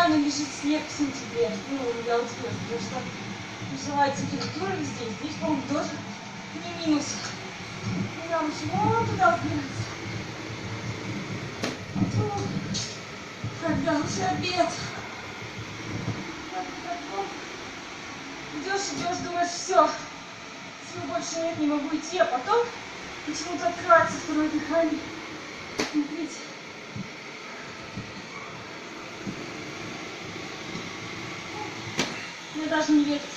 диване лежит снег в сентябре. Ну, я удивилась, потому что плюсовая температура везде. Здесь, по-моему, тоже не минус. И нам еще вон туда взбираться. Когда уже обед. Идешь, думаешь, все, сил больше нет, не могу идти, а потом почему-то открывается второе дыхание. Смотрите. Мне даже не верится,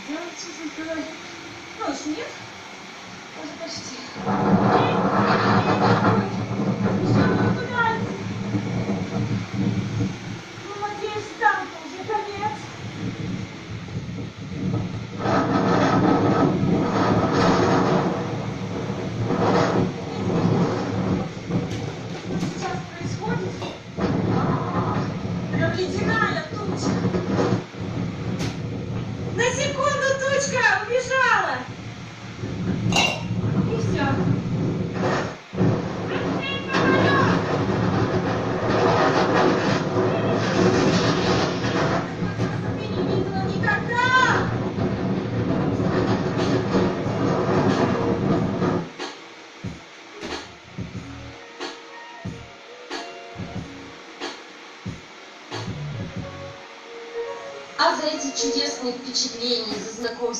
что я честно сказать. Ну, еще нет. Уже почти. Еще не набирается. Ну, надеюсь, там уже конец. Что сейчас происходит? Прям ледяная туча. На секунду тучка убежала. И все. Ты не видела никогда. А за эти чудесные впечатления, за знакомство